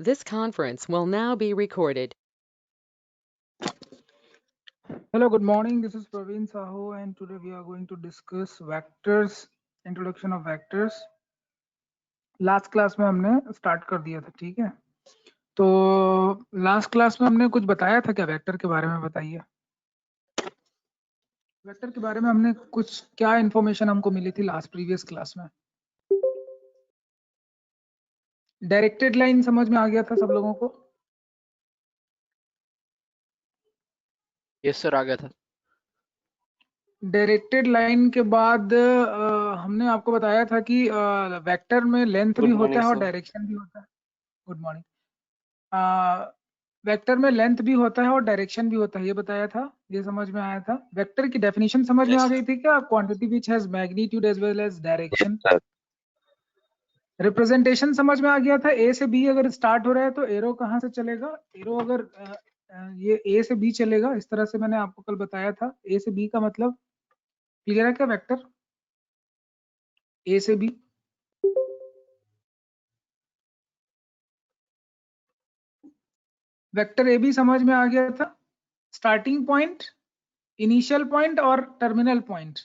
This conference will now be recorded. Hello, good morning. This is Praveen Sahu, and today we are going to discuss vectors, introduction of vectors. Last class में हमने start कर दिया था, ठीक है? तो last class में हमने कुछ बताया था क्या वेक्टर के बारे में? बताइए, वेक्टर के बारे में हमने कुछ क्या इंफॉर्मेशन हमको मिली थी लास्ट प्रीवियस क्लास में? डायरेक्टेड लाइन समझ में आ गया था सब लोगों को? यस सर, आ गया था। डायरेक्टेड लाइन के बाद हमने आपको बताया था कि वेक्टर में लेंथ भी होता है और डायरेक्शन भी होता है। Good morning. वेक्टर में लेंथ भी होता है और डायरेक्शन भी होता है, ये बताया था, ये समझ में आया था। वेक्टर की डेफिनेशन समझ में आ गई थी क्या? Quantity which has magnitude as well as direction. Representation समझ में आ गया था। ए से बी अगर स्टार्ट हो रहा है तो एरो कहाँ से चलेगा? एरो अगर ये ए से बी चलेगा, इस तरह से मैंने आपको कल बताया था। ए से बी का मतलब क्लियर है क्या? वेक्टर ए से बी, वेक्टर ए बी समझ में आ गया था। स्टार्टिंग पॉइंट, इनिशियल पॉइंट और टर्मिनल पॉइंट,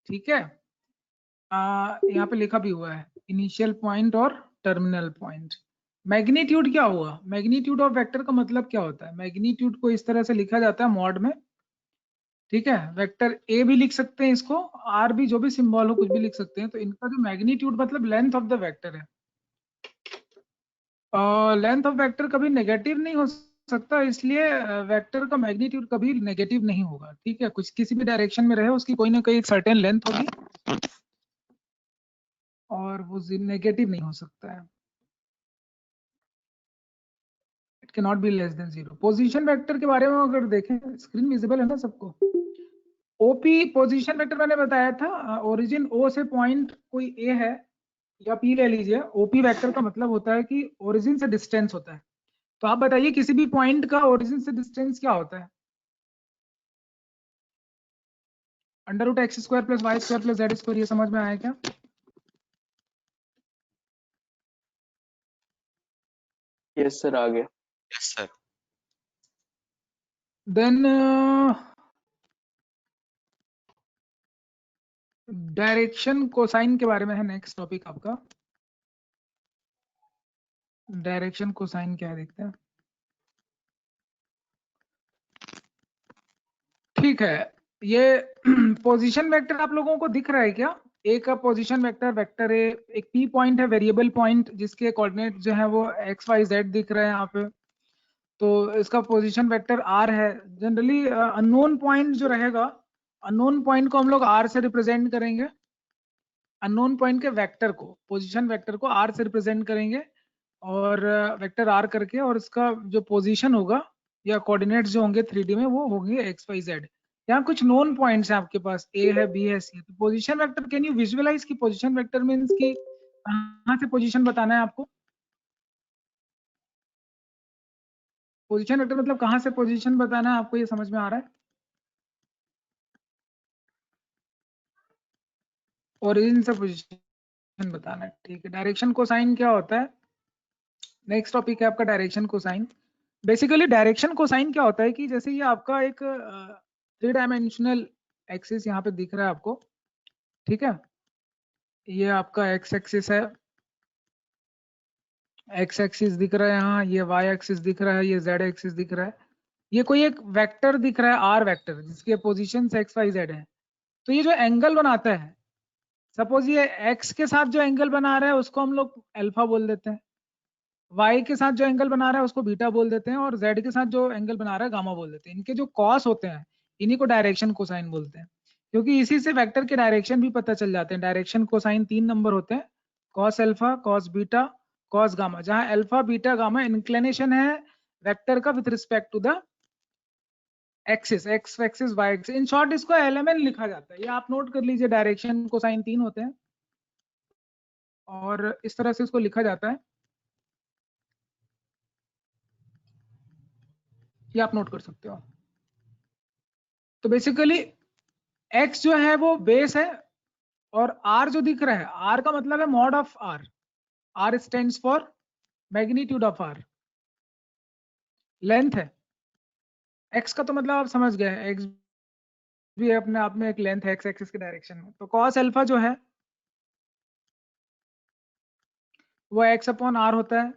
ठीक है? यहाँ पे लिखा भी हुआ है इनिशियल पॉइंट और टर्मिनल पॉइंट। मैग्नीट्यूड क्या हुआ? मैग्नीट्यूड ऑफ वेक्टर का मतलब क्या होता है? मैग्नीट्यूड को इस तरह से लिखा जाता है मॉड में, ठीक है? वेक्टर ए भी लिख सकते हैं इसको, आर भी, जो भी सिंबल हो कुछ भी लिख सकते हैं। तो इनका जो मैग्नीट्यूड मतलब लेंथ ऑफ द वेक्टर है। लेंथ ऑफ वेक्टर कभी नेगेटिव नहीं हो सकता, इसलिए वेक्टर का मैग्नीट्यूड कभी नेगेटिव नहीं होगा, ठीक है? कुछ किसी भी डायरेक्शन में रहे उसकी कोई ना कोई एक सर्टेन लेंथ होगी और वो नेगेटिव नहीं हो सकता है। It can not be less than 0। Position vector के बारे में अगर देखें, स्क्रीन विजिबल है ना सबको? ओपी पोजीशन वेक्टर मैंने बताया था, ओरिजिन ओ से पॉइंट कोई ए है या पी ले लीजिए। ओपी वेक्टर का मतलब होता है कि ओरिजिन से डिस्टेंस होता है। तो आप बताइए किसी भी पॉइंट का ओरिजिन से डिस्टेंस क्या होता है? Under root x square plus y square plus z square. ये समझ में आया क्या? यस सर, आ गया। Yes sir. Then direction cosine के बारे में है नेक्स्ट टॉपिक आपका। डायरेक्शन कोसाइन क्या है देखते हैं, ठीक है? ये पोजीशन वेक्टर आप लोगों को दिख रहा है क्या? ए का पोजीशन वेक्टर, वेक्टर ए एक पी पॉइंट है, वेरिएबल पॉइंट, जिसके कोऑर्डिनेट जो है वो एक्स वाई जेड दिख रहे हैं यहाँ पे। तो इसका पोजीशन वेक्टर आर है। जनरली अननोन पॉइंट जो रहेगा, अननोन पॉइंट को हम लोग आर से रिप्रेजेंट करेंगे। अननोन पॉइंट के वेक्टर को, पोजीशन वेक्टर को आर से रिप्रेजेंट करेंगे और वेक्टर आर करके, और इसका जो पोजीशन होगा या कोऑर्डिनेट्स जो होंगे 3D में वो होंगे एक्स वाई जेड। यहाँ कुछ नोन पॉइंट्स हैं आपके पास, ए है, बी है, सी है। तो position vector, can you visualise की पोजीशन वेक्टर मींस की कहाँ से पोजीशन बताना है आपको? पोजीशन वेक्टर मतलब कहाँ से पोजीशन बताना है आपको, ये समझ में आ रहा है? ओरिजिन से पोजीशन बताना है, ठीक है? डायरेक्शन कोसाइन क्या होता है? नेक्स्ट टॉपिक है आपका direction cosine. Basically direction cosine क्या होता है कि जैसे ये आपका एक 3 डायमेंशनल एक्सिस यहाँ पे दिख रहा है आपको, ठीक है? ये आपका एक्स एक्सिस है, एक्स एक्सिस दिख रहा है यहाँ, ये वाई एक्सिस दिख रहा है, ये जेड एक्सिस दिख रहा है। ये कोई एक वेक्टर दिख रहा है आर वेक्टर, जिसके पोजीशन एक्स वाई जेड है। तो ये जो एंगल बनाता है, सपोज ये एक्स के साथ जो एंगल बना रहा है उसको हम लोग अल्फा बोल देते हैं, वाई के साथ जो एंगल बना रहा है उसको बीटा बोल देते हैं, और जेड के साथ जो एंगल बना रहा है गामा बोल देते हैं। इनके जो कॉस होते हैं इन्हीं को डायरेक्शन कोसाइन बोलते हैं, क्योंकि इसी से वेक्टर के डायरेक्शन भी पता चल जाते हैं। डायरेक्शन कोसाइन 3 नंबर होते हैं, cos alpha, cos beta, cos gamma, जहां अल्फा बीटा गामा इंक्लिनेशन है वेक्टर का with respect to the axis, x axis y axis. In short इसको एलएमएन लिखा जाता है, ये आप नोट कर लीजिए। डायरेक्शन कोसाइन 3 होते हैं और इस तरह से इसको लिखा जाता है, ये आप नोट कर सकते हो। तो बेसिकली x जो है वो बेस है, और r जो दिख रहा है, r का मतलब है mod of r। r stands for magnitude of r length है। एक्स का तो मतलब आप समझ गए, एक्स भी अपने आप में एक लेंथ है एक्स एक्सिस के डायरेक्शन में। तो कॉस अल्फा जो है वो एक्स अपॉन आर होता है,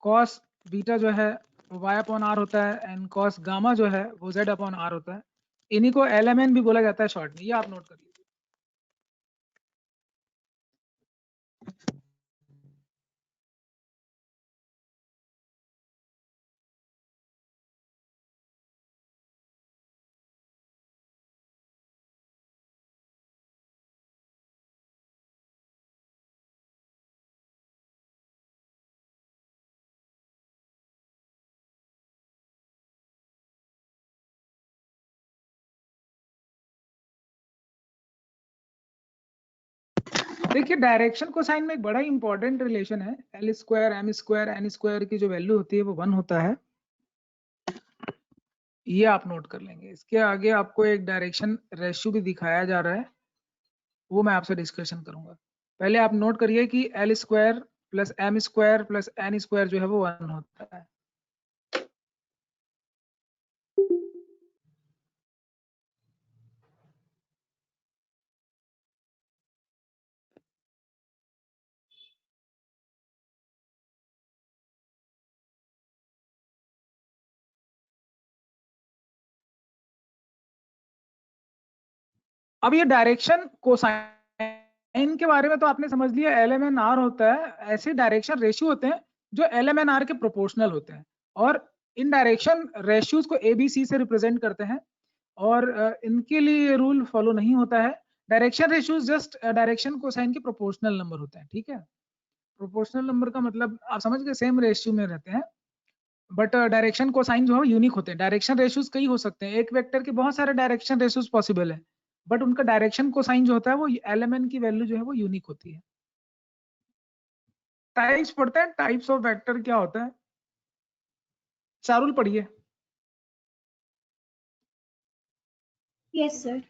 कॉस बीटा जो है वो वाई अपॉन आर होता है, एंड कॉस गामा जो है वो जेड अपॉन आर होता है। इन्हीं को LMN भी बोला जाता है शॉर्ट में, ये आप नोट कर लीजिए। देखिए डायरेक्शन कोसाइन में एक बड़ा इंपॉर्टेंट रिलेशन है, L square M square N square की जो वैल्यू होती है वो 1 होता है, ये आप नोट कर लेंगे। इसके आगे आपको एक डायरेक्शन रेशियो भी दिखाया जा रहा है, वो मैं आपसे डिस्कशन करूंगा। पहले आप नोट करिए कि L square plus M square plus N square जो है वो 1 होता है। अब ये डायरेक्शन कोसाइन के बारे में तो आपने समझ लिया, LMNR होता है। ऐसे डायरेक्शन रेशियो होते हैं जो LMNR के प्रोपोर्शनल होते हैं, और इन डायरेक्शन रेशियोज को ABC से रिप्रेजेंट करते हैं, और इनके लिए ये रूल फॉलो नहीं होता है। Direction ratios just direction cosine के प्रोपोर्शनल नंबर होते हैं, ठीक है। प्रोपोर्शनल नंबर का मतलब आप समझ गए, सेम रेशियो में रहते हैं, बट डायरेक्शन कोसाइन जो है यूनिक होते हैं। डायरेक्शन रेशियोज कई हो सकते हैं, एक वेक्टर के बहुत सारे डायरेक्शन रेशियोज पॉसिबल है, बट उनका डायरेक्शन कोसाइन जो होता है वो LMN की वैल्यू जो है वो यूनिक होती है। टाइप्स पढ़ते हैं, टाइप्स ऑफ वेक्टर क्या होता है, चारुल पढ़िए। Yes, sir.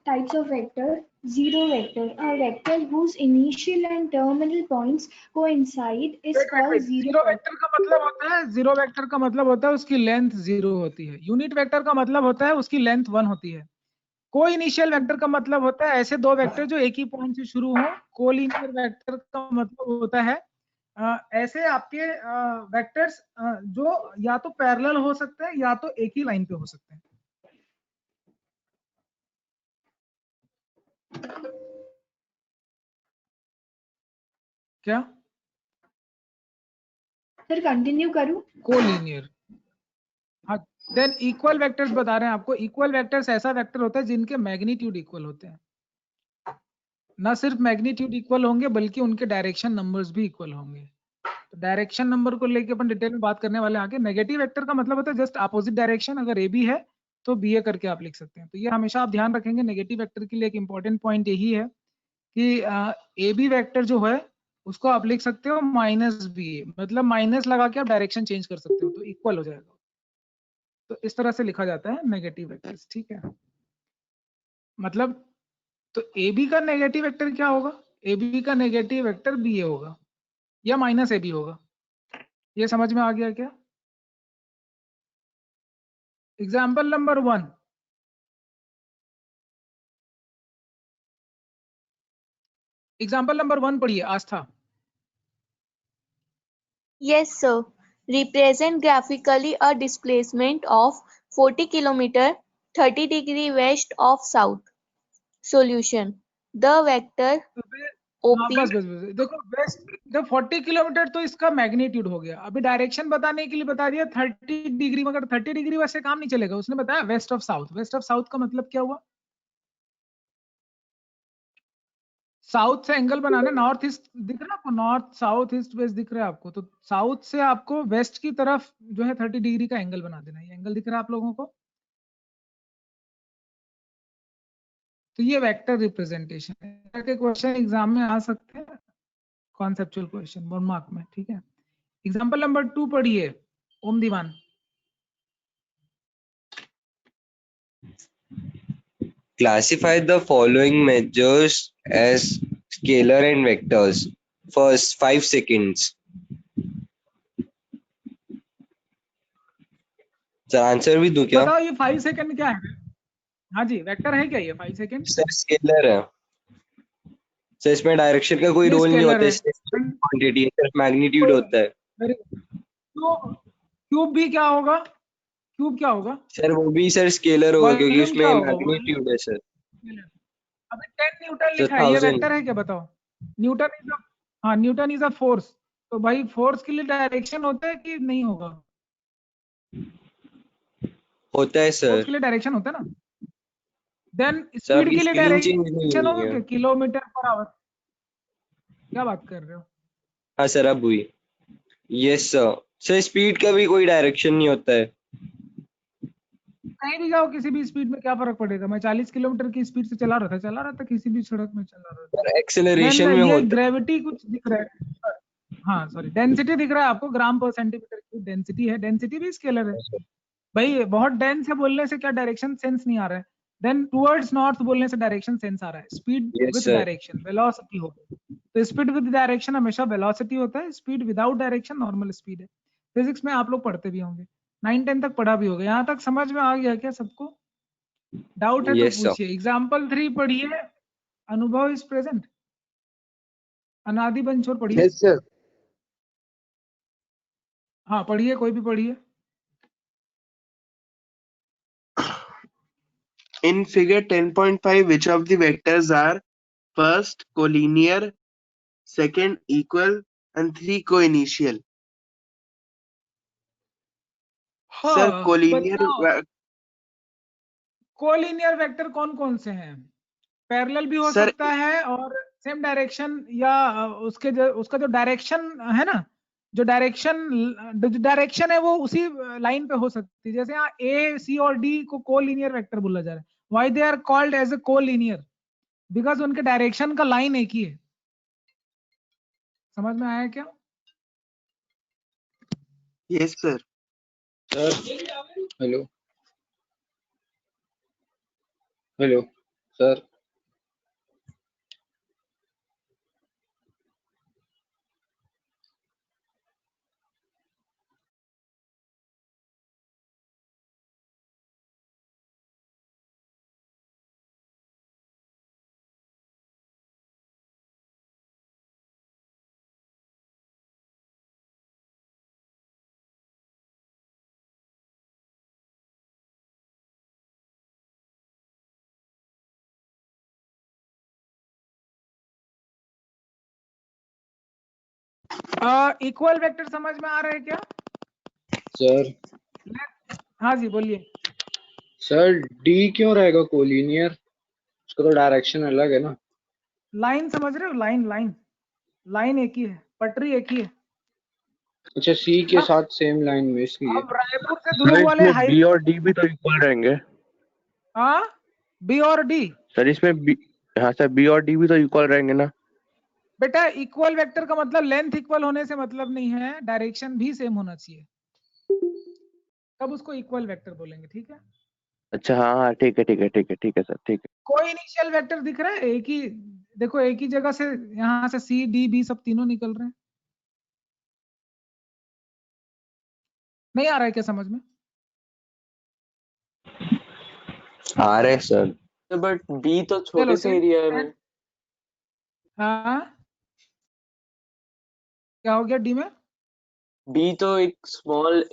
Types of vector. Zero vector. A vector whose initial and terminal points coincide is called zero zero vector का मतलब होता है, जीरो वेक्टर का मतलब होता है उसकी लेंथ 0 होती है। यूनिट वेक्टर का मतलब होता है उसकी लेंथ 1 होती है। को इनिशियल वेक्टर का मतलब होता है ऐसे दो वेक्टर जो एक ही पॉइंट से शुरू हो। कोलिनियर वेक्टर का मतलब होता है ऐसे आपके वेक्टर्स जो या तो पैरेलल हो सकते हैं या तो एक ही लाइन पे हो सकते हैं। क्या सर कंटिन्यू करूं? कोलिनियर। हाँ, देन इक्वल वेक्टर्स बता रहे हैं आपको। इक्वल वेक्टर्स ऐसा वेक्टर होता है जिनके मैग्नीट्यूड इक्वल होते हैं। ना सिर्फ मैग्नीट्यूड इक्वल होंगे बल्कि उनके डायरेक्शन नंबर्स भी इक्वल होंगे। तो डायरेक्शन नंबर को लेके अपन डिटेल में बात करने वाले हैं आगे। नेगेटिव वेक्टर का मतलब होता है जस्ट अपोजिट डायरेक्शन, अगर AB है तो BA करके आप लिख सकते हैं। तो ये हमेशा आप ध्यान रखेंगे, नेगेटिव वेक्टर के लिए एक इंपॉर्टेंट पॉइंट यही है कि AB वेक्टर जो है उसको आप लिख सकते हो -BA, मतलब माइनस लगा के आप डायरेक्शन चेंज कर सकते हो तो इक्वल हो जाएगा। तो इस तरह से लिखा जाता है नेगेटिव वेक्टर्स, ठीक है। मतलब तो AB का नेगेटिव वेक्टर क्या होगा, AB का नेगेटिव वेक्टर BA होगा या -AB होगा। ये समझ में आ गया क्या? एग्जाम्पल नंबर 1, एग्जाम्पल नंबर 1 पढ़िए आस्था। Yes, sir. Represent graphically a displacement of 40 km 30 degree west of south. Solution. The vector हाँ, OP. बस देखो वेस्ट, तो 40 किलोमीटर तो इसका मैग्नीट्यूड हो गया। अभी डायरेक्शन बताने के लिए बता दिया 30 डिग्री, मगर 30 डिग्री वैसे काम नहीं चलेगा। उसने बताया west of south. West of south का मतलब क्या हुआ? साउथ से एंगल बनाना, नॉर्थ ईस्ट दिख रहा है आपको, नॉर्थ साउथ ईस्ट वेस्ट दिख रहा है आपको, तो साउथ से आपको वेस्ट की तरफ जो है 30 डिग्री का एंगल बना देना है। ये एंगल दिख रहा है आप लोगों को? तो ये वेक्टर रिप्रेजेंटेशन है। के क्वेश्चन एग्जाम में आ सकते हैं, कॉन्सेप्चुअल क्वेश्चन 1 मार्क में, ठीक है। एग्जाम्पल नंबर 2 पढ़िए ओम दीवान। Classify the following measures as scalar and vectors. First 5 seconds. Sir answer भी दूं क्या? बताओ ये 5 सेकंड क्या है? हाँ जी, वेक्टर है क्या ये 5 सेकंड? सर स्केलर है सर, इसमें डायरेक्शन का कोई ये रोल नहीं स्केलर होता, है। इसमें क्वांटिटी है, सिर्फ मैग्नीट्यूड होता है। तो क्यूब भी क्या होगा? क्यूब क्या होगा? सर वो भी सर स्केलर होगा क्योंकि वॉल्यूम क्या उसमें होगा? मैग्नीट्यूड है सर। अभी 10 न्यूटन सर लिखा है, ये 1000 वेक्टर है क्या बताओ? न्यूटन इज हाँ, न्यूटन इज अ फोर्स। तो भाई फोर्स के लिए डायरेक्शन होता है कि नहीं होगा? होता है फोर्स सर। के लिए डायरेक्शन होता है ना। देन सर स्पीड अभी के लिए स्पेलिंग चेंज नहीं डायरेक्शन हुई होगा है। क्या? Kilometre per hour? क्या बात कर रहे हो? हाँ सर अब हुई। Yes sir. सर स्पीड का भी कोई डायरेक्शन नहीं होता है। कहीं भी जाओ किसी भी स्पीड में, क्या फर्क पड़ेगा? मैं 40 किलोमीटर की स्पीड से चला रहा था किसी भी सड़क में चला रहा था। सर एक्सेलरेशन देन में ये होता ग्रेविटी कुछ दिख रहा है। हाँ सॉरी, डेंसिटी दिख रहा है आपको, ग्राम पर सेंटीमीटर की डेंसिटी है। डेंसिटी भी स्केलर है है। भाई। बहुत डेंस है बोलने से क्या डायरेक्शन सेंस नहीं आ रहा है? देन टुवर्ड्स नॉर्थ बोलने से डायरेक्शन सेंस आ रहा है। Speed yes with sir. Direction, velocity हो गई। तो स्पीड विद डायरेक्शन हमेशा वेलोसिटी होता है, speed without direction normal speed है। फिजिक्स में आप लोग पढ़ते भी होंगे, 9-10 तक पढ़ा भी होगा। यहाँ तक समझ में आ गया क्या सबको? डाउट है तो यस सर। पूछिए। एग्जाम्पल 3 पढ़िए। अनुभव इज प्रेजेंट। अनादि बंचोर पढ़िए। Yes sir. हाँ पढ़िए, कोई भी पढ़िए। In figure 10.5, which of the vectors are first collinear, second equal, and 3 co-initial? Sir, हाँ collinear बताओ, कोलिनियर वेक्टर कौन कौन से हैं? पैरेलल भी हो Sir, सकता है और सेम डायरेक्शन, या उसका जो डायरेक्शन है ना, जो डायरेक्शन है वो उसी लाइन पे हो सकती है। जैसे यहाँ ए सी और डी को कोलिनियर वेक्टर बोला जा रहा है। Why they are called as a collinear? Because उनके डायरेक्शन का लाइन एक ही है। समझ में आया क्या? yes sir. Sir hello hello sir. Equal vector समझ में आ रहा है क्या? सर हाँ जी बोलिए। सर डी क्यों रहेगा कोलिनियर? उसका तो डायरेक्शन अलग है ना। लाइन समझ रहे हो? लाइन लाइन लाइन एक ही है, पटरी एक ही है। अच्छा सी के हाँ, साथ सेम लाइन में इसलिए। अब रायपुर से दुर्ग वाले हाई बी और डी भी तो इक्वल रहेंगे। हाँ, बी और डी सर इसमें बी, हाँ सर बी और डी भी तो इक्वल रहेंगे ना। बेटा, इक्वल वेक्टर का मतलब लेंथ इक्वल होने से मतलब नहीं है, डायरेक्शन भी सेम होना चाहिए, तब उसको इक्वल वेक्टर बोलेंगे। ठीक है? अच्छा हाँ हाँ ठीक है ठीक है ठीक है ठीक है सर ठीक है। कोई इनिशियल वेक्टर दिख रहा है? एक ही, देखो एक ही जगह से, यहाँ से सी डी बी सब तीनों निकल रहे हैं। नहीं आ रहा है क्या समझ में? आ रहे सर। बट बी तो छोटे चलो से एरिया में। हाँ, क्या हो गया डी में? बी तो एक स्मॉल,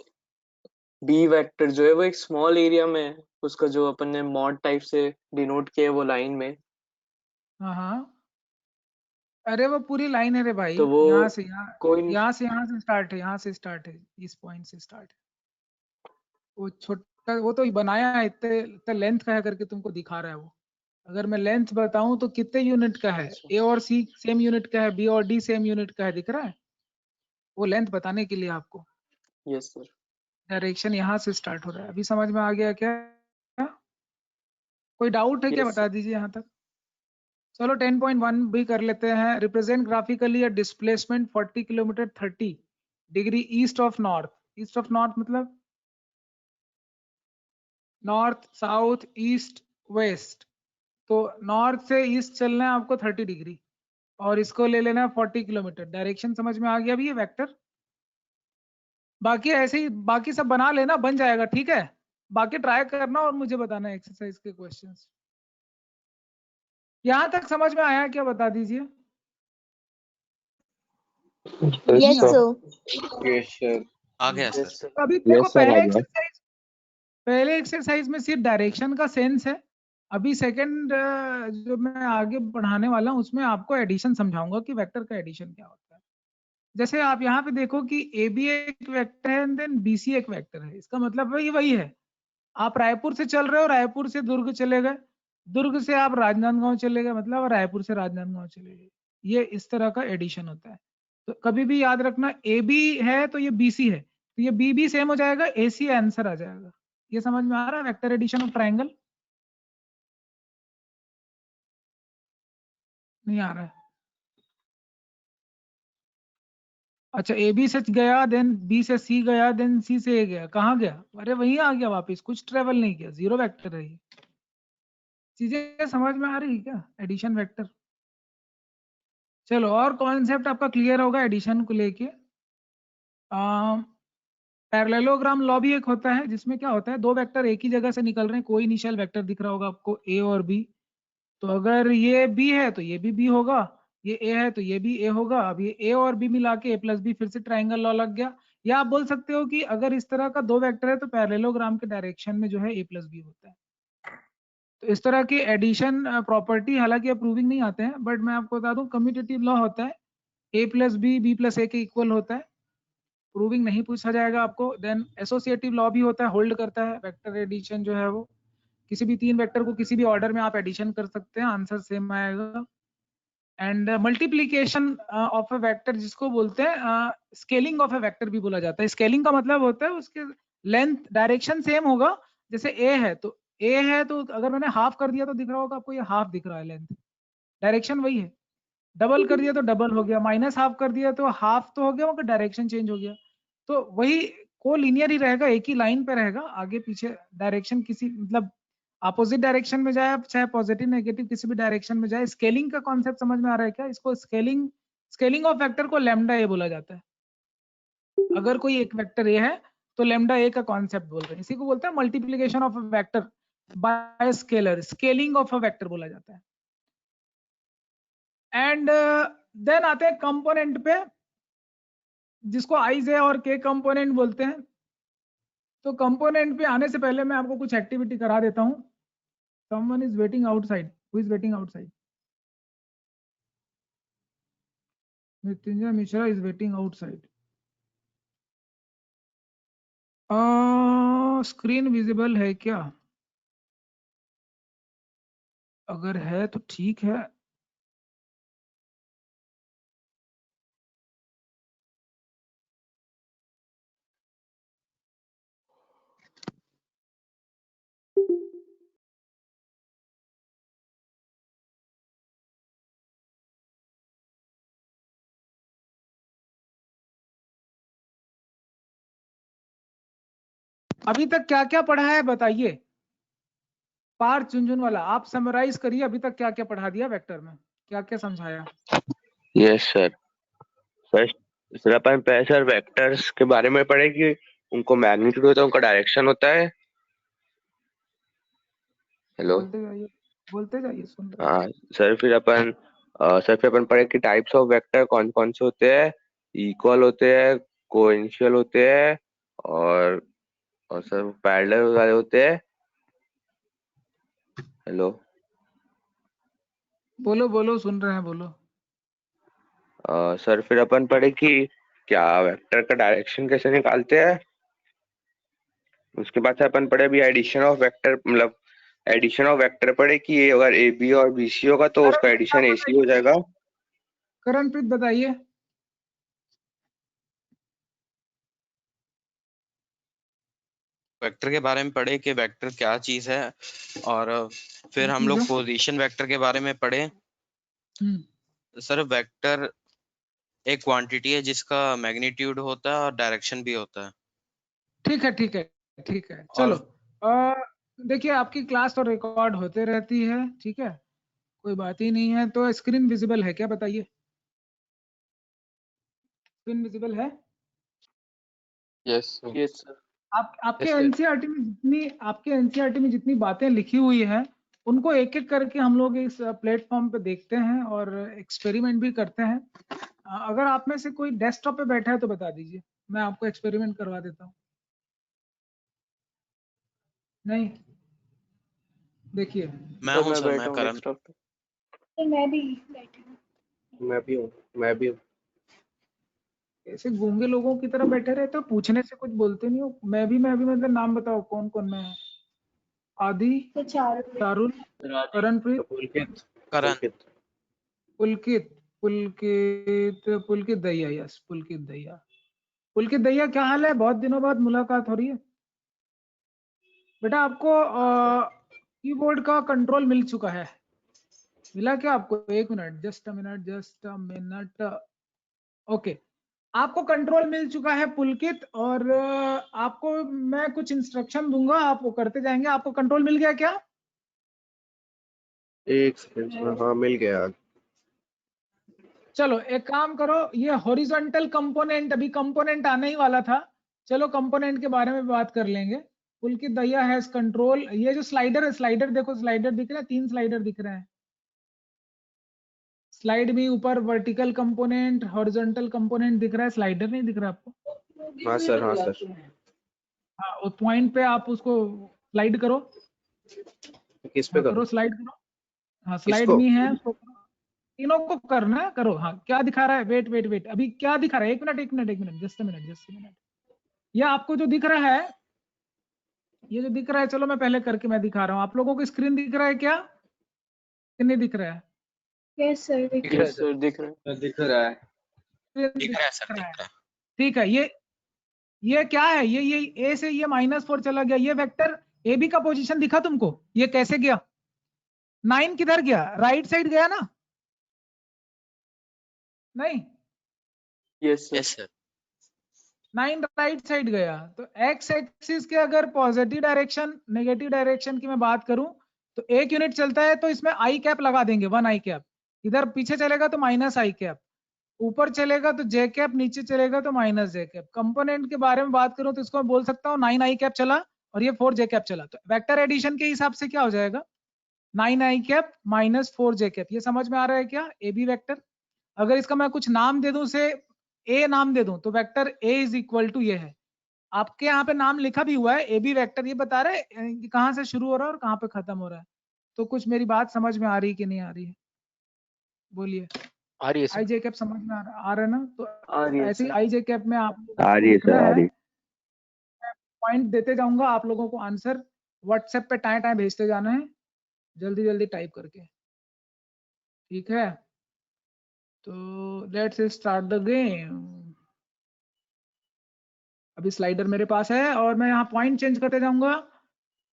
बी वेक्टर जो है वो एक स्मॉल एरिया में है। उसका जो अपन ने मॉड टाइप से डिनोट किया है वो लाइन में, हाँ हाँ, अरे वो पूरी लाइन है रे भाई। तो वो यहाँ से यहाँ, कोई यहाँ से स्टार्ट है, यहाँ से स्टार्ट है, इस पॉइंट से स्टार्ट है। वो छोटा, वो तो बनाया है, इतने इतने लेंथ का है करके तुमको दिखा रहा है वो। अगर मैं लेंथ बताऊं तो कितने यूनिट का है? ए और सी सेम यूनिट का है, बी और डी सेम यूनिट का है, दिख रहा है? वो लेंथ बताने के लिए आपको। Yes sir. डायरेक्शन यहाँ से स्टार्ट हो रहा है। अभी समझ में आ गया क्या? कोई डाउट है क्या? Yes, बता दीजिए यहाँ तक। चलो 10.1 भी कर लेते हैं। Represent graphically a displacement 40 kilometre 30 degree east of north. East of north मतलब नॉर्थ, साउथ, ईस्ट, वेस्ट। तो नॉर्थ से ईस्ट चलना है आपको 30 डिग्री और इसको ले लेना है 40 किलोमीटर। डायरेक्शन समझ में आ गया अभी ये वेक्टर? बाकी ऐसे ही बाकी सब बना लेना, बन जाएगा, ठीक है। बाकी ट्राई करना और मुझे बताना एक्सरसाइज के क्वेश्चंस। यहाँ तक समझ में आया क्या, बता दीजिए। Yes, sir. sir. Yes sir. आ गया Yes, सर। sir. अभी देखो Yes, sir, आ गया। पहले एक्सरसाइज में सिर्फ डायरेक्शन का सेंस है। अभी सेकंड जो मैं आगे बढ़ाने वाला हूँ उसमें आपको एडिशन समझाऊंगा कि वेक्टर का एडिशन क्या होता है। जैसे आप यहाँ पे देखो कि ए बी एक वेक्टर है एंड देन बी सी एक वेक्टर है, इसका मतलब वही है। आप रायपुर से चल रहे हो, रायपुर से दुर्ग चले गए, दुर्ग से आप राजनांदगांव चले गए, मतलब रायपुर से राजनांदगांव चले गए। ये इस तरह का एडिशन होता है। तो कभी भी याद रखना ए बी है तो ये बी सी है, तो ये बी भी सेम हो जाएगा, ए सी आंसर आ जाएगा। ये समझ में आ रहा है वेक्टर एडिशन ऑफ ट्राइंगल? नहीं आ रहा है? अच्छा, ए बी से गया, देन बी से सी गया, देन सी से ए गया, कहाँ गया? अरे वहीं आ गया वापस, कुछ ट्रेवल नहीं किया, जीरो वेक्टर है ये। चीजें समझ में आ रही है क्या एडिशन वेक्टर? चलो, और कॉन्सेप्ट आपका क्लियर होगा एडिशन को लेके। पैरेललोग्राम लॉ भी एक होता है जिसमें क्या होता है, दो वेक्टर एक ही जगह से निकल रहे हैं, कोई इनिशियल वेक्टर दिख रहा होगा आपको ए और बी। तो अगर ये बी है तो ये भी बी होगा, ये ए है तो ये भी ए होगा। अब ये ए और बी मिला के ए प्लस बी, फिर से ट्राइंगल लॉ लग गया। या आप बोल सकते हो कि अगर इस तरह का दो वेक्टर है तो पैरेललोग्राम के डायरेक्शन में जो है ए प्लस बी होता है। तो इस तरह की एडिशन प्रॉपर्टी हालांकि अप्रूविंग नहीं आते हैं, बट मैं आपको बता दूं कम्यूटेटिव लॉ होता है, ए प्लस बी प्लस ए के इक्वल होता है। प्रूविंग नहीं पूछा जाएगा आपको। देन एसोसिएटिव लॉ भी होता है, होल्ड करता है वेक्टर एडिशन जो है वो। किसी भी तीन वेक्टर को किसी भी ऑर्डर में आप एडिशन कर सकते हैं, आंसर सेम आएगा। And multiplication of a vector जिसको बोलते हैं स्केलिंग ऑफ अ वेक्टर भी बोला जाता है। स्केलिंग का मतलब होता है उसके लेंथ डायरेक्शन सेम होगा। जैसे ए है तो अगर मैंने हाफ कर दिया तो दिख रहा होगा आपको, ये हाफ दिख रहा है, लेंथ डायरेक्शन वही है। डबल कर दिया तो डबल हो गया, माइनस हाफ कर दिया तो हाफ तो हो गया, मगर डायरेक्शन चेंज हो गया। तो वही को लीनियर ही रहेगा, एक ही लाइन पे रहेगा, आगे पीछे डायरेक्शन किसी मतलब अपोजिट डायरेक्शन में जाए, चाहे पॉजिटिव नेगेटिव किसी भी डायरेक्शन में जाए। स्केलिंग का कॉन्सेप्ट समझ में आ रहा है क्या? इसको स्केलिंग ऑफ वेक्टर को लैम्डा ए बोला जाता है। अगर कोई एक वेक्टर ए है तो लैम्डा ए का कॉन्सेप्ट बोल रहे हैं, इसी को बोलते हैं multiplication of a vector by scalar, scaling of a vector बोला जाता है। एंड देन आते हैं कंपोनेंट पे, जिसको आई जे और के कंपोनेंट बोलते हैं। तो कंपोनेंट पे आने से पहले मैं आपको कुछ एक्टिविटी करा देता हूँ। Someone is waiting outside, who is waiting outside? Mrityunjay Mishra is waiting outside. Screen visible है क्या? अगर है तो ठीक है। अभी तक क्या क्या पढ़ा है बताइए? पार चुनचुन वाला, आप समराइज करिए अभी तक क्या क्या पढ़ा दिया वेक्टर में, क्या क्या समझाया? Yes sir. सर अपन पहले सर वेक्टर्स के बारे में पढ़े कि उनको मैग्नीट्यूड होता है, उनका डायरेक्शन होता है। हेलो। बोलते जाइए सुन रहे हैं। हाँ सर, फिर अपन पढ़े कि टाइप्स ऑफ वेक्टर कौन कौन से होते हैं, इक्वल होते हैं, कोइंशियल होते हैं, और सर पैरेलल वाले होते हैं। हेलो। बोलो बोलो, सुन रहे हैं, बोलो। सर फिर अपन पढ़े कि क्या वेक्टर का डायरेक्शन कैसे निकालते हैं। उसके बाद से अपन पढ़े भी एडिशन ऑफ वेक्टर, मतलब एडिशन ऑफ वेक्टर पढ़े कि ये अगर ए बी और बी सी होगा तो उसका एडिशन ए सी हो जाएगा। करणप्रीत बताइए। वेक्टर के बारे में पढ़े कि वेक्टर क्या चीज है, और फिर हम लोग पोजीशन वेक्टर के बारे में पढ़े। सर वेक्टर एक क्वांटिटी है जिसका मैग्नीट्यूड होता है और डायरेक्शन भी होता है। ठीक है ठीक है ठीक है, चलो। देखिए आपकी क्लास तो रिकॉर्ड होते रहती है, ठीक है, कोई बात ही नहीं है। तो स्क्रीन विजिबल है क्या, बताइए? स्क्रीन विजिबल है? Yes sir. आपके Yes, sir. एनसीईआरटी में जितनी बातें लिखी हुई है उनको एक एक करके हम लोग इस प्लेटफॉर्म पे देखते हैं और एक्सपेरिमेंट भी करते हैं। अगर आप में से कोई डेस्कटॉप पे बैठा है तो बता दीजिए, मैं आपको एक्सपेरिमेंट करवा देता हूँ। नहीं, देखिए मैं सर हूँ मैं सर, बैठा मैं हूँ करण। डेस्कटॉप पे। तो मैं भी बैठी हूँ। मैं भी हूँ। ऐसे गूंगे लोगों की तरह बैठे रहते हो, पूछने से कुछ बोलते नहीं हो। मैं भी मतलब नाम बताओ कौन कौन मैं है? आदि, तो चारों चारुल, करणप्रीत, पुलकित करण। पुलकित पुलकित दहिया। यस, पुलकित दहिया। पुलकित दहिया, क्या हाल है? बहुत दिनों बाद मुलाकात हो रही है। बेटा आपको कीबोर्ड का कंट्रोल मिल चुका है, मिला क्या आपको? एक minute, just a minute. Okay, आपको कंट्रोल मिल चुका है पुलकित, और आपको मैं कुछ इंस्ट्रक्शन दूंगा, आप वो करते जाएंगे। आपको कंट्रोल मिल गया क्या? एक सेकंड, हाँ मिल गया। चलो एक काम करो, ये हॉरिजॉन्टल कंपोनेंट, अभी कंपोनेंट आने ही वाला था, चलो कंपोनेंट के बारे में बात कर लेंगे। पुलकित दैया हैज कंट्रोल। ये जो स्लाइडर है, स्लाइडर देखो, स्लाइडर दिख रहा है, 3 स्लाइडर दिख रहे हैं स्लाइड में। ऊपर वर्टिकल कंपोनेंट, हॉरिजॉन्टल कंपोनेंट दिख रहा है, स्लाइडर नहीं दिख रहा आपको? हाँ सर, हाँ सर। हाँ, उस पॉइंट पे आप उसको स्लाइड करो। किस पे हाँ, करो, करूँ? स्लाइड करो। हाँ, स्लाइड किसको? में है, उसको तीनों को करना है, करो। हाँ, क्या दिखा रहा है? वेट, अभी क्या दिखा रहा है? एक मिनट, जस्ट अ मिनट। ये आपको जो दिख रहा है, ये जो दिख रहा है, चलो मैं पहले करके मैं दिखा रहा हूँ। आप लोगों को स्क्रीन दिख रहा है क्या, कि नहीं दिख रहा है? यस सर, यस सर, दिख रहा है। दिख रहा है। स्क्रीन दिख रहा है सर, दिख रहा है। ठीक है। ये क्या है? ये ए से ये -4 चला गया, ये वेक्टर ए बी का पोजीशन दिखा तुमको? ये कैसे गया? 9 किधर गया? राइट साइड गया ना? नहीं, yes yes sir. Sir. 9 right side गया। तो एक्स एक्सिस के अगर पॉजिटिव डायरेक्शन, नेगेटिव डायरेक्शन की मैं बात करूं, तो 1 यूनिट चलता है तो इसमें आई कैप लगा देंगे, 1 आई कैप। इधर पीछे चलेगा तो माइनस आई कैप, ऊपर चलेगा तो जे कैप, नीचे चलेगा तो माइनस जे कैप। कंपोनेंट के बारे में बात करूं तो इसको मैं बोल सकता हूँ 9 आई कैप चला और ये 4 जे कैप चला। तो वेक्टर एडिशन के हिसाब से क्या हो जाएगा? 9 i cap minus 4 j cap. ये समझ में आ रहा है क्या? A B vector. अगर इसका मैं कुछ नाम दे दूं, से ए नाम दे दूं, तो vector a is equal to ये है। आपके यहाँ पे नाम लिखा भी हुआ है ए बी वेक्टर, ये बता रहा है कि कहाँ से शुरू हो रहा है और कहाँ पे खत्म हो रहा है। तो कुछ मेरी बात समझ में आ रही कि नहीं आ रही है? बोलिए। आ रही है आई सर। जे कैप समझ में आ रहा है ना? तो आ रही है ऐसे ही सर। आई जे कैप में आप आ रही है लिखना सर, आ है। रही है। पॉइंट देते जाऊंगा, आप लोगों को आंसर व्हाट्सएप पे टाइम भेजते जाना है, जल्दी जल्दी टाइप करके, ठीक है? तो लेट्स स्टार्ट द गेम। अभी स्लाइडर मेरे पास है और मैं यहाँ पॉइंट चेंज करते जाऊंगा,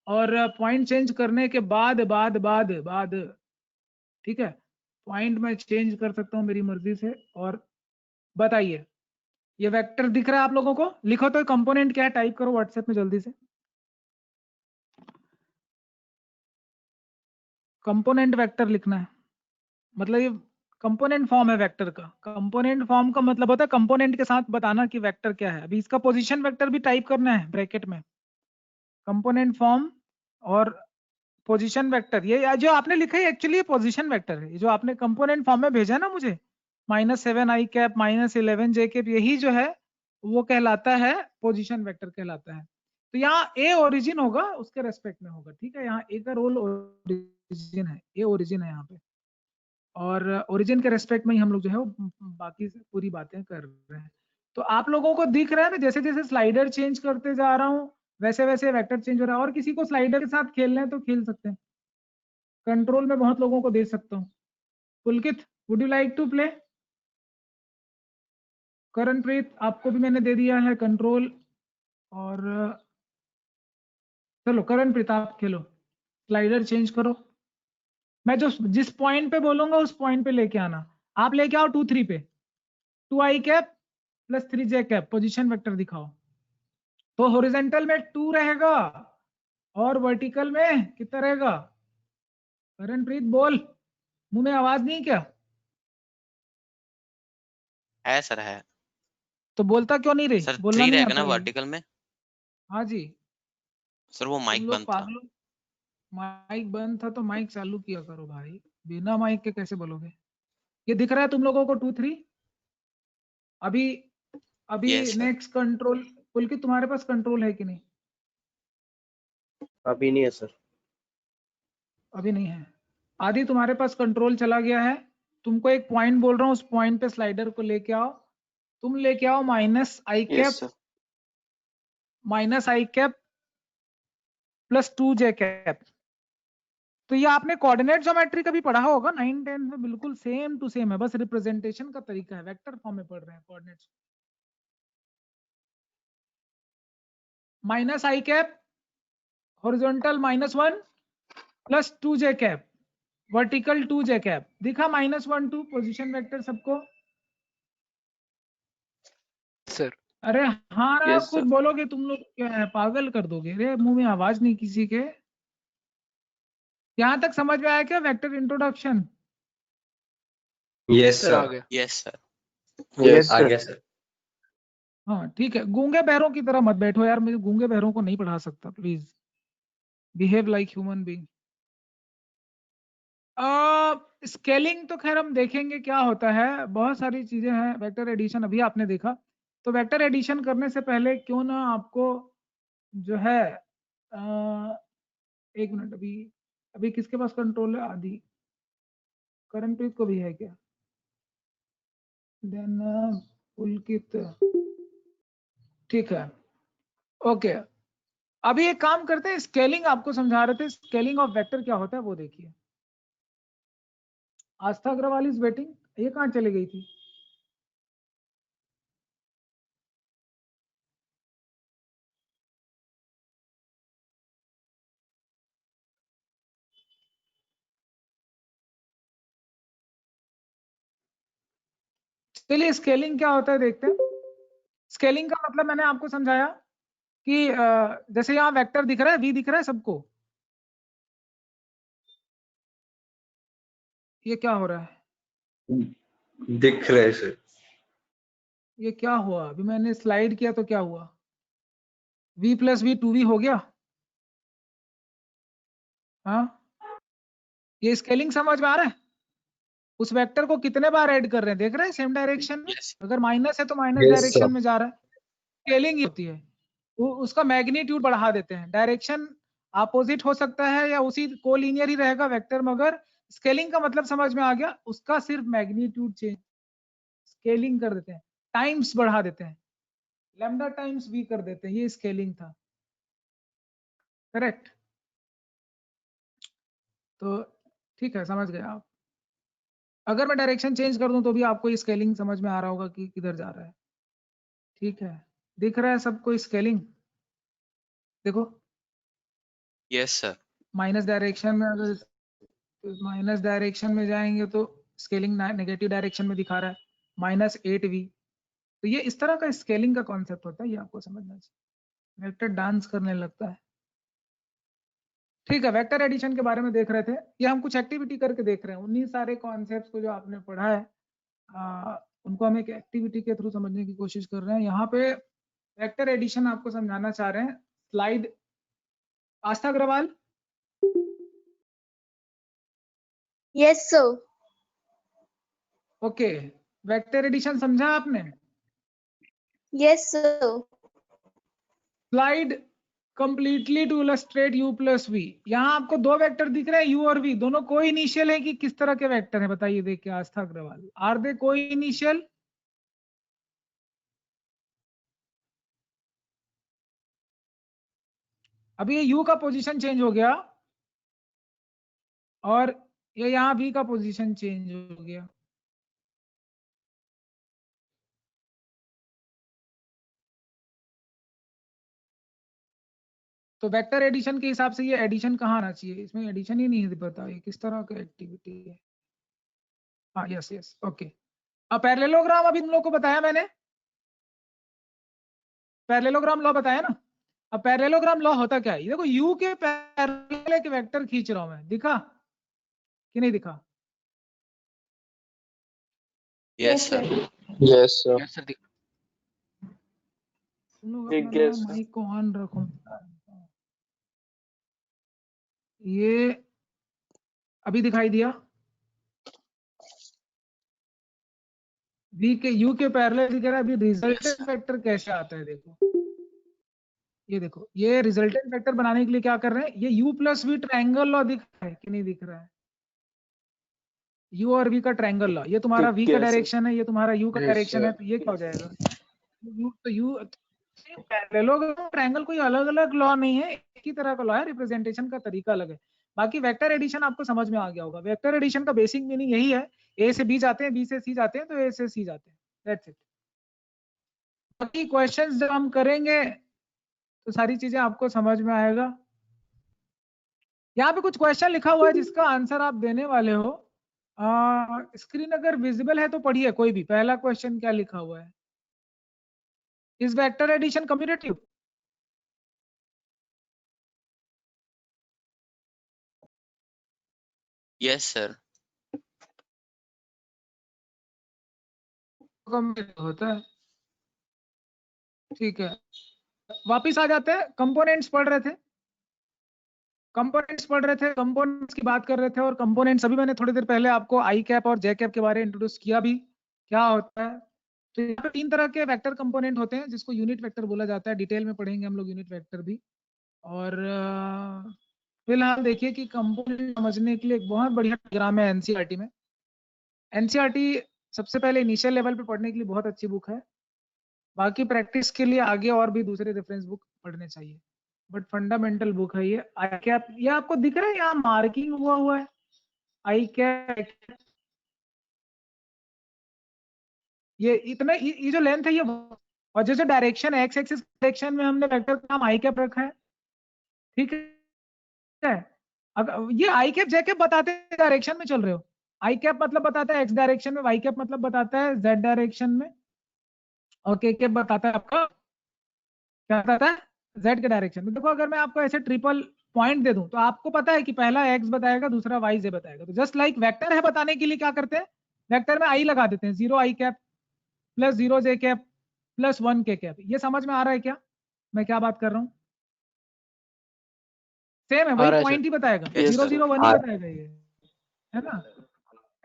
और पॉइंट चेंज करने के बाद ठीक है, पॉइंट मैं चेंज कर सकता हूँ मेरी मर्जी से। और बताइए, ये वेक्टर दिख रहा है आप लोगों को? लिखो तो कंपोनेंट क्या है, टाइप करो व्हाट्सएप में जल्दी से। कंपोनेंट वेक्टर लिखना है, मतलब ये कंपोनेंट फॉर्म है वेक्टर का। कंपोनेंट फॉर्म का मतलब होता है कंपोनेंट के साथ बताना कि वेक्टर क्या है। अभी इसका पोजीशन वेक्टर भी टाइप करना है ब्रैकेट में, कंपोनेंट फॉर्म और पोजीशन वेक्टर। ये जो आपने लिखा है एक्चुअली ये पोजीशन वेक्टर है, ये जो आपने कंपोनेंट फॉर्म में भेजा ना मुझे, -7 आई कैप -11 जे कैप, यही जो है वो कहलाता है पोजीशन वेक्टर कहलाता है। तो यहाँ ए ओरिजिन होगा, उसके रेस्पेक्ट में होगा, ठीक है? यहाँ ए का रोल ओरिजिन है, ए ओरिजिन है यहाँ पे, और ओरिजिन के रेस्पेक्ट में ही हम लोग जो है वो बाकी पूरी बातें कर रहे हैं। तो आप लोगों को दिख रहा है ना, जैसे जैसे स्लाइडर चेंज करते जा रहा हूँ वैसे वैसे वेक्टर चेंज हो रहा है। और किसी को स्लाइडर के साथ खेलना है तो खेल सकते हैं, कंट्रोल में बहुत लोगों को दे सकता हूँ। Pulkit, would you like to play? Karanpreet, आपको भी मैंने दे दिया है कंट्रोल। और चलो करणप्रीत आप खेलो, स्लाइडर चेंज करो। मैं जो जिस पॉइंट पे बोलूंगा उस पॉइंट पे लेके आना। आप लेके आओ 2 3 पे, 2 आई कैप प्लस 3 जे कैप, पोजीशन वेक्टर दिखाओ। तो हॉरिजॉन्टल में 2 रहेगा और वर्टिकल में कितना रहेगा? करणप्रीत बोल, मुंह में आवाज नहीं क्या? है सर, है तो बोलता क्यों नहीं रे? सर। बोलना 3 नहीं रहेगा आता ना कहीं? वर्टिकल में हाँ जी। सर, वो तुम माइक लोग बंद था। पागलों, माइक बंद था तो माइक चालू किया करो भाई, बिना माइक के कैसे बोलोगे? ये दिख रहा है तुम लोगों को 2 3? अभी अभी यस सर। नेक्स्ट कंट्रोल, पुलकित तुम्हारे पास कंट्रोल है कि नहीं? अभी नहीं है सर। अभी नहीं है। आदि तुम्हारे पास कंट्रोल चला गया है, तुमको एक पॉइंट बोल रहा हूँ, उस पॉइंट पे स्लाइडर को लेके आओ। तुम लेके आओ minus I yes cap, sir. Minus i cap plus 2j cap. तो ये आपने कोऑर्डिनेट ज्योमेट्री का भी पढ़ा होगा 9 10 में, बिल्कुल सेम टू सेम है, बस रिप्रेजेंटेशन का तरीका है, वेक्टर फॉर्म में पढ़ रहे हैं coordinates. Minus i cap horizontal -1 plus 2j cap, vertical 2j cap. दिखा -1 2 पोजीशन वेक्टर सबको? सर। अरे हाँ ना, यस कुछ सर। बोलोगे तुम लोग क्या है, पागल कर दोगे रे, मुंह में आवाज नहीं किसी के। यहाँ तक समझ में आया क्या वेक्टर इंट्रोडक्शन? यस सर आ सर। गया। Yes sir. यस आ सर। गया सर। हाँ ठीक है, गूंगे बहरों की तरह मत बैठो यार, मुझे गूंगे बहरों को नहीं पढ़ा सकता, please behave like human being. Scaling तो खैर हम देखेंगे क्या होता है, बहुत सारी चीजें हैं। वेक्टर एडिशन अभी आपने देखा, तो वेक्टर एडिशन करने से पहले क्यों ना आपको जो है एक मिनट, अभी अभी किसके पास कंट्रोल है? आदि, करणप्रीत को भी है क्या? देन पुलकित, ठीक है, ओके। अभी एक काम करते हैं, स्केलिंग आपको समझा रहे थे, स्केलिंग ऑफ वेक्टर क्या होता है वो देखिए। आस्था अग्रवाल इज वेटिंग, ये कहाँ चली गई थी? चलिए स्केलिंग क्या होता है देखते हैं। स्केलिंग का मतलब मैंने आपको समझाया कि जैसे यहाँ वेक्टर दिख रहा है, v दिख रहा है सबको, ये क्या हो रहा है? दिख रहा है सर। ये क्या हुआ? अभी मैंने स्लाइड किया तो क्या हुआ? v प्लस v 2v हो गया। हाँ, ये स्केलिंग समझ में आ रहा है? उस वेक्टर को कितने बार ऐड कर रहे हैं, देख रहे हैं सेम डायरेक्शन में? यस अगर माइनस है तो माइनस यस डायरेक्शन सर। में जा रहा है, स्केलिंग होती है। वो उसका मैग्नीट्यूड बढ़ा देते हैं, डायरेक्शन अपोजिट हो सकता है या उसी कोलिनियर ही रहेगा वेक्टर, मगर स्केलिंग का मतलब समझ में आ गया, उसका सिर्फ मैग्नीट्यूड चेंज, स्केलिंग कर देते हैं, टाइम्स बढ़ा देते हैं, लैम्डा टाइम्स v कर देते हैं, ये स्केलिंग था, करेक्ट? तो ठीक है, समझ गए आप। अगर मैं डायरेक्शन चेंज कर दूं तो भी आपको ये स्केलिंग समझ में आ रहा होगा कि किधर जा रहा है। ठीक है, दिख रहा है सबको स्केलिंग? देखो यस सर। माइनस डायरेक्शन में, अगर माइनस डायरेक्शन में जाएंगे तो स्केलिंग नेगेटिव डायरेक्शन में दिखा रहा है, -8v। तो ये इस तरह का स्केलिंग का कॉन्सेप्ट होता है, ये आपको समझना चाहिए। वेक्टर डांस करने लगता है। ठीक है, वेक्टर एडिशन के बारे में देख रहे थे, ये हम कुछ एक्टिविटी करके देख रहे हैं। उन्हीं सारे कॉन्सेप्ट्स को जो आपने पढ़ा है उनको हम एक एक्टिविटी के थ्रू समझने की कोशिश कर रहे हैं। यहाँ पे वेक्टर एडिशन आपको समझाना चाह रहे हैं। Slide, Astha Agarwal. Yes sir. Okay, vector addition समझा आपने? Yes sir. Slide completely to illustrate u plus v। यहाँ आपको दो वेक्टर दिख रहे हैं, u और v, दोनों को इनिशियल है कि किस तरह के वेक्टर है बताइए देख के, आस्था अग्रवाल, आर दे को इनिशियल? अभी ये u का पोजीशन चेंज हो गया और ये यहाँ v का पोजीशन चेंज हो गया। तो वेक्टर एडिशन के हिसाब से ये एडिशन कहाँ आना चाहिए? इसमें एडिशन ही नहीं पता, ये किस तरह का एक्टिविटी है? हाँ यस यस, ओके। अब पैरेललोग्राम अभी तुम लोग को बताया मैंने, पैरेललोग्राम लॉ बताया ना? अब पैरेललोग्राम लॉ होता क्या है, ये देखो u के पैरेलल एक वेक्टर खींच रहा हूं मैं, दिखा कि नहीं दिखा? Yes sir. Yes sir. Yes sir. तुम लोग दिख अपना गया ना सर। माइक को ऑन रखो। ये अभी दिखाई दिया? v के u के पैरेलल दिख रहा है। अभी रिजल्टेंट वेक्टर कैसे आता है देखो, ये देखो, ये रिजल्टेंट वेक्टर बनाने के लिए क्या कर रहे हैं, ये u प्लस वी ट्रायंगल लॉ दिख रहा है कि नहीं दिख रहा है? u और v का ट्रायंगल लॉ, ये तुम्हारा दिख v का गया सर। डायरेक्शन है, ये तुम्हारा u का Yes, डायरेक्शन है, sir. तो ये क्या हो जाएगा? u पैरेललोग्राम ट्रायंगल कोई अलग अलग लॉ नहीं है, एक ही तरह का लॉ है, रिप्रेजेंटेशन का तरीका अलग है। बाकी वेक्टर एडिशन आपको समझ में आ गया होगा। वेक्टर एडिशन का बेसिक मीनिंग यही है, ए से बी जाते हैं, बी से सी जाते हैं, तो ए से सी जाते हैं, दैट्स इट। बाकी क्वेश्चंस जब हम करेंगे तो सारी चीजें आपको समझ में आएगा। यहाँ पे कुछ क्वेश्चन लिखा हुआ है जिसका आंसर आप देने वाले हो। स्क्रीन अगर विजिबल है तो पढ़िए कोई भी। पहला क्वेश्चन क्या लिखा हुआ है, is vector addition commutative? Yes sir. होता है, ठीक है। वापिस आ जाते हैं, कंपोनेंट्स पढ़ रहे थे, कंपोनेंट्स की बात कर रहे थे। और कंपोनेंट्स अभी मैंने थोड़ी देर पहले आपको आई कैप और जे कैप के बारे में इंट्रोड्यूस किया भी, क्या होता है। तो यहाँ पे 3 तरह के वेक्टर कंपोनेंट होते हैं जिसको यूनिट वेक्टर बोला जाता है। डिटेल में पढ़ेंगे हम लोग यूनिट वेक्टर भी। और फिलहाल देखिए कि कंपोनेंट समझने के लिए एक बहुत बढ़िया डायग्राम है एनसीईआरटी में। एनसीईआरटी सबसे पहले इनिशियल लेवल पे पढ़ने के लिए बहुत अच्छी बुक है। बाकी प्रैक्टिस के लिए आगे और भी दूसरे रेफरेंस बुक पढ़ने चाहिए, बट फंडामेंटल बुक है ये। आई कैप, ये आपको दिख रहा है यहाँ मार्किंग हुआ है आई कैप, ये इतना, ये जो लेंथ है ये, और जैसे डायरेक्शन है एक्स एक्सिस डायरेक्शन में हमने वेक्टर का नाम आई कैप रखा है, ठीक है। अगर ये आई कैप जे कैप बताते हैं डायरेक्शन में चल रहे हो, आई कैप मतलब बताता है एक्स डायरेक्शन में, वाई कैप मतलब बताता है जेड डायरेक्शन में, और के कैप बताता है आपका, क्या बताता है, जेड के डायरेक्शन में। देखो अगर मैं आपको ऐसे ट्रिपल पॉइंट दे दूं तो आपको पता है कि पहला एक्स बताएगा, दूसरा वाई जे बताएगा। तो जस्ट लाइक वेक्टर है बताने के लिए क्या करते हैं, वेक्टर में आई लगा देते हैं, 0 आई कैप प्लस 0 जे कैप प्लस 1 के कैप। ये समझ में आ रहा है क्या मैं क्या बात कर रहा हूँ? सेम है, वही पॉइंट ही बताएगा, 0 0 1 ही बताएगा ये, है ना।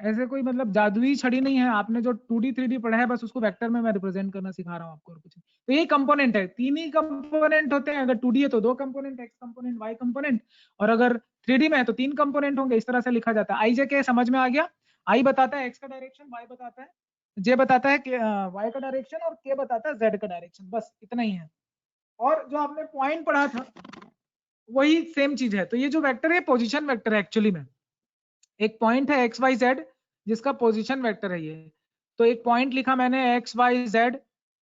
ऐसे कोई मतलब जादुई छड़ी नहीं है। आपने जो 2D 3D पढ़ा है बस उसको वेक्टर में मैं रिप्रेजेंट करना सिखा रहा हूँ आपको, और कुछ नहीं। तो ये कंपोनेंट है, 3 ही कंपोनेंट होते हैं। अगर 2D है तो 2 component, x component, y component, और अगर 3D में है तो 3 कंपोनेंट होंगे। इस तरह से लिखा जाता है। आई जे के समझ में आ गया? आई बताता है एक्स का डायरेक्शन, वाई बताता है, जे बताता है वाई का डायरेक्शन, और के बताता है जेड का डायरेक्शन। बस इतना ही है। और जो आपने पॉइंट पढ़ा था वही सेम चीज है। तो ये जो वेक्टर है पोजीशन वेक्टर है एक्चुअली में। एक पॉइंट है एक्स वाई जेड जिसका पोजीशन वेक्टर है ये। तो एक पॉइंट लिखा मैंने एक्स वाई जेड,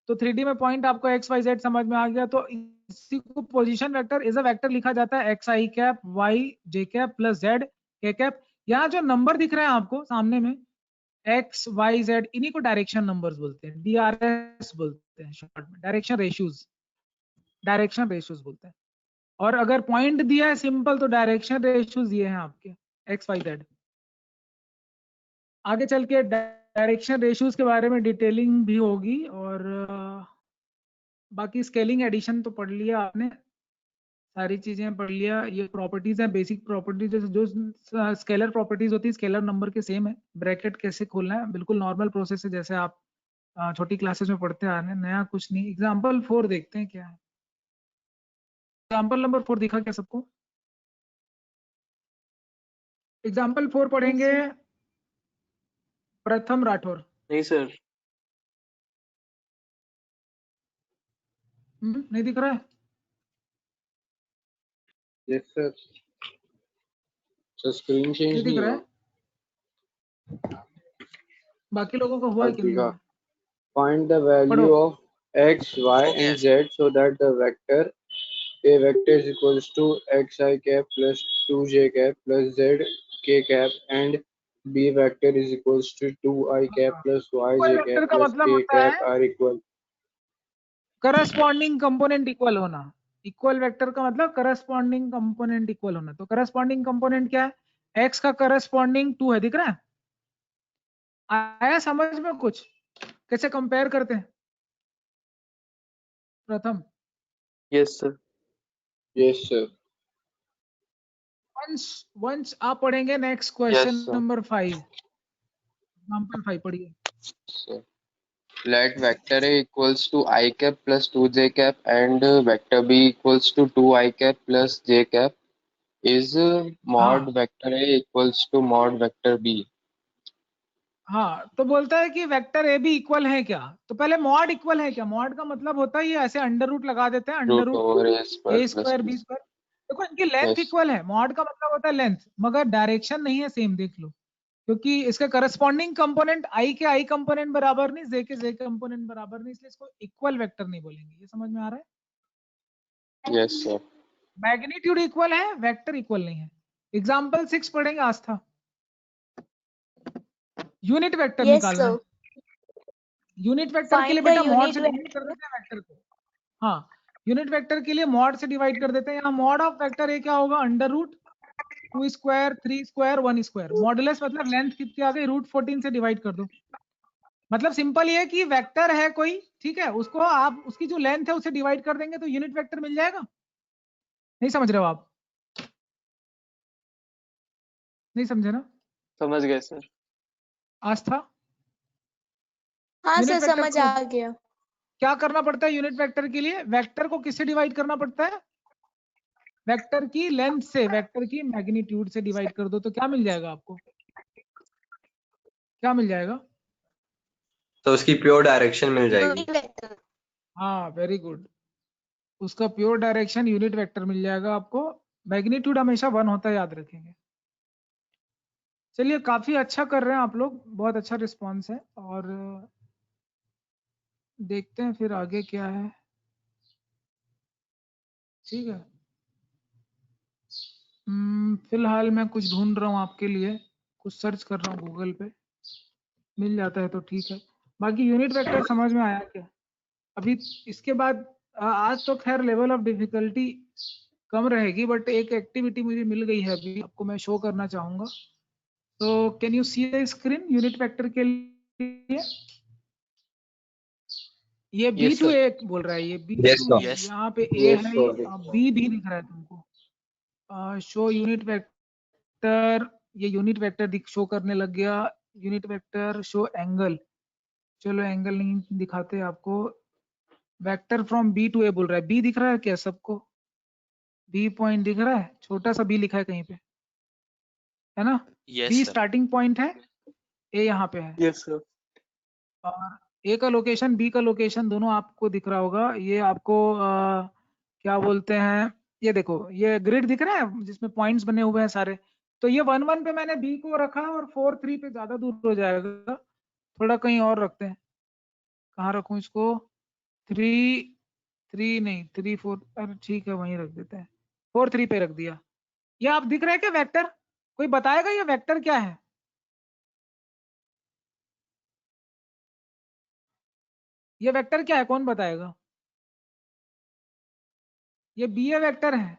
तो 3D में पॉइंट आपको एक्स वाई जेड समझ में आ गया। तो इसी को position vector is a vector लिखा जाता है, एक्स आई कैप वाई जे कैप प्लस जेड के कैप। यहाँ जो नंबर दिख रहे हैं आपको सामने में, एक्स वाई जेड, इन्हीं को डायरेक्शन नंबर्स बोलते हैं, DRS बोलते हैं शॉर्ट में, डायरेक्शन रेशियोज, बोलते हैं। और अगर पॉइंट दिया है सिंपल तो डायरेक्शन रेशियोज ये हैं आपके एक्स वाई जेड। आगे चल के डायरेक्शन रेशियोज के बारे में डिटेलिंग भी होगी। और बाकी स्केलिंग एडिशन तो पढ़ लिया आपने, सारी चीजें पढ़ लिया। ये प्रॉपर्टीज हैं, बेसिक प्रॉपर्टीज जो स्केलर प्रॉपर्टीज होती है स्केलर नंबर के सेम है। ब्रैकेट कैसे खोलना है बिल्कुल नॉर्मल प्रोसेस है, जैसे आप छोटी क्लासेस में पढ़ते आ रहे हैं, नया कुछ नहीं। एग्जाम्पल 4 देखते हैं क्या है। एग्जाम्पल नंबर 4 दिखा क्या सबको? एग्जाम्पल 4 पढ़ेंगे प्रथम राठौर। नहीं सर। नहीं दिख रहा है? Yes sir. तो स्क्रीन चेंज नहीं दिख नहीं रहा हुआ। है? बाकी लोगों को हुआ है कि नहीं हुआ? Find the value पढ़ो। of x, y, and z so that the vector a vector is equals to xi cap plus 2j cap plus z k cap and b vector is equals to 2i cap plus yj vector cap का plus मतलब k होता है cap are equal. Corresponding component equal होना। Equal vector का मतलब corresponding component equal होना। तो corresponding component क्या है? x का करस्पॉन्डिंग 2 है, दिख रहा है? आया समझ में कुछ? कैसे कंपेयर करते हैं प्रथम? Yes sir. Yes, sir. वंश आप पढ़ेंगे नेक्स्ट क्वेश्चन नंबर 5, एग्जांपल 5 पढ़िए। So, let vector A equals to I cap plus 2j cap and vector B equals to 2I cap plus j cap is mod हाँ vector A equals to mod vector B. हाँ, तो बोलता है कि vector A भी equal है क्या? तो पहले मॉड इक्वल है क्या? मॉड का मतलब होता है ये ऐसे अंडर रूट लगा देते हैं, under Root root over A a square plus square B. B square. देखो इनकी लेंथ Yes. इक्वल है, मॉड का मतलब होता है लेंथ, मगर डायरेक्शन नहीं है सेम, देख लो, क्योंकि इसका करस्पॉन्डिंग कंपोनेंट आई के आई कंपोनेंट बराबर नहीं, जे के जे कंपोनेंट बराबर नहीं, इसलिए इसको इक्वल वेक्टर नहीं बोलेंगे। ये समझ में आ रहा है? Yes, sir. मैग्नीट्यूड इक्वल है, वेक्टर इक्वल नहीं है। एग्जाम्पल 6 पढ़ेंगे आस्था। यूनिट वेक्टर Yes, निकालना है। sir. यूनिट वेक्टर के लिए Find the बेटा मॉड से unit डिवाइड कर vector. देते हैं वेक्टर को। हाँ, यूनिट वेक्टर के लिए मॉड से डिवाइड कर देते हैं। यहाँ मॉड ऑफ वेक्टर ए क्या होगा? Under root 2 square 3 square 1 square. Modulus मतलब लेंथ कितनी आ गई? √14 से डिवाइड कर दो। मतलब सिंपल ये है कि वेक्टर है कोई, ठीक है, उसको आप उसकी जो लेंथ है उसे डिवाइड कर देंगे तो यूनिट वेक्टर मिल जाएगा। नहीं समझ रहे हो आप? नहीं समझे ना? समझ गए सर। आस्था, हाँ यूनिट सर, वेक्टर समझ को आ गया। क्या करना पड़ता है? यूनिट वेक्टर के लिए वेक्टर को किससे डिवाइड करना पड़ता है? वेक्टर की लेंथ से, वेक्टर की मैग्नीट्यूड से डिवाइड कर दो तो क्या मिल जाएगा आपको? क्या मिल जाएगा? तो उसकी प्योर डायरेक्शन मिल जाएगी। Unit vector. हाँ, वेरी गुड, उसका प्योर डायरेक्शन यूनिट वेक्टर मिल जाएगा आपको। मैग्नीट्यूड हमेशा 1 होता है, याद रखेंगे। चलिए, काफी अच्छा कर रहे हैं आप लोग, बहुत अच्छा रिस्पांस है। और देखते हैं फिर आगे क्या है। ठीक है, फिलहाल मैं कुछ ढूंढ रहा हूँ आपके लिए, कुछ सर्च कर रहा हूँ गूगल पे, मिल जाता है तो ठीक है। बाकी यूनिट वेक्टर समझ में आया क्या? अभी इसके बाद आज तो खैर लेवल ऑफ डिफिकल्टी कम रहेगी, बट एक एक्टिविटी मुझे मिल गई है अभी, आपको मैं शो करना चाहूंगा। तो can you see the screen unit vector के लिए? ये b Yes, too sir. A बोल रहा है, ये b Yes, too sir. Yes. यहाँ पे ए Yes, है, sir. बी भी दिख रहा है तुमको। शो यूनिट वेक्टर, ये यूनिट वेक्टर शो करने लग गया। यूनिट वेक्टर शो एंगल, चलो एंगल नहीं दिखाते आपको। Vector from b to a बोल रहा है, बी दिख रहा है क्या सबको? बी पॉइंट दिख रहा है, छोटा सा बी लिखा है कहीं पे, है ना? Yes, b sir. Starting point है, ए यहाँ पे है, यस सर। और ए का लोकेशन बी का लोकेशन दोनों आपको दिख रहा होगा। ये आपको क्या बोलते हैं, ये देखो ये ग्रिड दिख रहा है जिसमें पॉइंट्स बने हुए हैं सारे। तो ये 1 1 पे मैंने बी को रखा और 4 3 पे ज्यादा दूर हो जाएगा, थोड़ा कहीं और रखते हैं। कहाँ रखूं इसको? 3 3 नहीं 3 4, अरे ठीक है वहीं रख देते हैं, 4 3 पे रख दिया। ये आप दिख रहा है क्या वेक्टर? कोई बताएगा ये वेक्टर क्या है? ये वेक्टर क्या है, कौन बताएगा? ये बी ए वेक्टर है,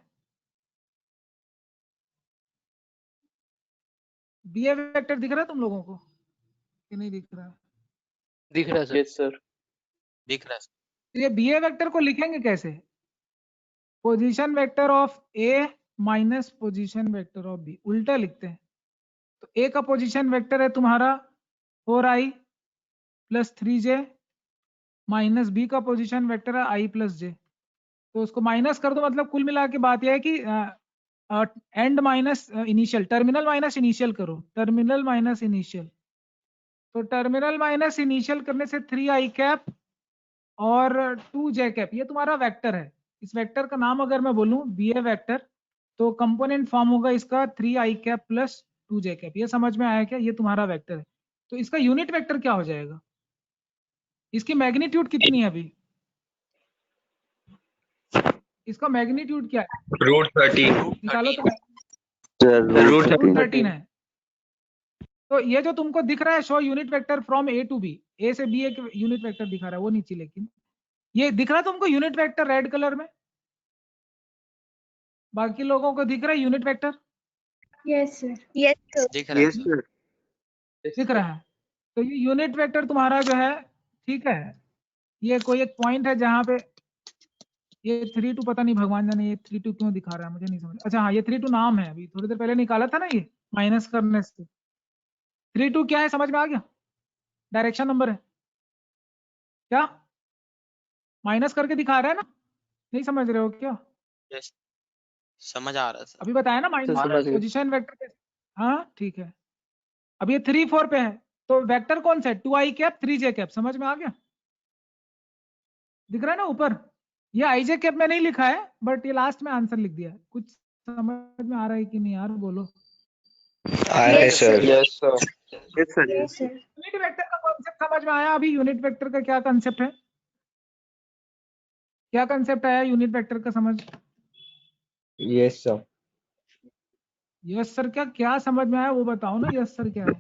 बी ए वेक्टर दिख रहा है तुम लोगों को कि नहीं दिख रहा है? दिख रहा है सर। Yes sir. दिख रहा है। तो ये बी ए वेक्टर को लिखेंगे कैसे? Position vector of a minus position vector of b, उल्टा लिखते हैं। तो ए का पोजीशन वेक्टर है तुम्हारा 4i plus 3j, minus b का पोजीशन वेक्टर है i प्लस j। तो उसको माइनस कर दो, मतलब कुल मिला के बात यह है कि and minus initial, terminal minus initial करो, टर्मिनल माइनस इनिशियल। तो टर्मिनल माइनस इनिशियल करने से 3i कैप और 2j कैप, ये तुम्हारा वेक्टर है। इस वेक्टर का नाम अगर मैं बोलूं बी ए वेक्टर, तो कंपोनेंट फॉर्म होगा इसका 3i cap plus 2j cap. ये समझ में आया क्या? ये तुम्हारा वेक्टर है। तो इसका यूनिट वेक्टर क्या हो जाएगा? इसकी मैग्नीट्यूड कितनी है अभी? इसका मैग्नीट्यूड क्या है? √13। निकालो तो। √13 है। तो ये जो तुमको दिख रहा है show unit vector from A to B, A से बी एक यूनिट वेक्टर दिखा रहा है वो नीचे, लेकिन ये दिख रहा है तुमको यूनिट वेक्टर रेड कलर में? बाकी लोगों को दिख रहा है unit vector? Yes, sir. Yes, sir. दिख रहा है Yes, sir. दिख रहा है। तो ये यूनिट वेक्टर तुम्हारा जो है, ठीक है, ये कोई एक पॉइंट है जहां पे ये 3 2 पता नहीं भगवान जाने ये 3 2 क्यों दिखा रहा है, मुझे नहीं समझ। अच्छा हाँ, ये 3 2 नाम है, अभी थोड़ी देर पहले निकाला था ना ये माइनस करने से। 3 2 क्या है, समझ में आ गया? डायरेक्शन नंबर है क्या? माइनस करके दिखा रहा है ना, नहीं समझ रहे हो क्या? यस समझ आ रहा है सर। अभी बताया ना माइनस पोजीशन वेक्टर। हाँ ठीक है। अब ये 3 4 पे है, तो वेक्टर कौन सा है? 2i कैप 3j कैप, समझ में आ गया? दिख रहा है ना ऊपर? ये i j कैप में नहीं लिखा है, बट ये लास्ट में आंसर लिख दिया है। कुछ समझ में आ रहा है कि नहीं यार, बोलो। आ रहा है sir. Yes sir. Yes, sir. Yes, sir. Unit vector का कॉन्सेप्ट समझ में आया? अभी यूनिट वेक्टर का क्या कंसेप्ट है, क्या कंसेप्ट आया यूनिट वेक्टर का समझ? Yes sir. यस सर क्या क्या समझ में आया वो बताओ ना, यस सर क्या है?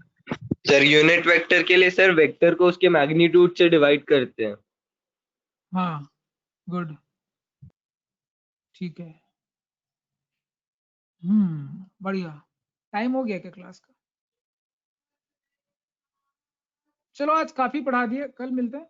सर यूनिट वेक्टर के लिए सर वेक्टर को उसके मैग्नीट्यूड से डिवाइड करते हैं। हाँ गुड, ठीक है। बढ़िया। टाइम हो गया क्या क्लास का? चलो आज काफी पढ़ा दिए, कल मिलते हैं।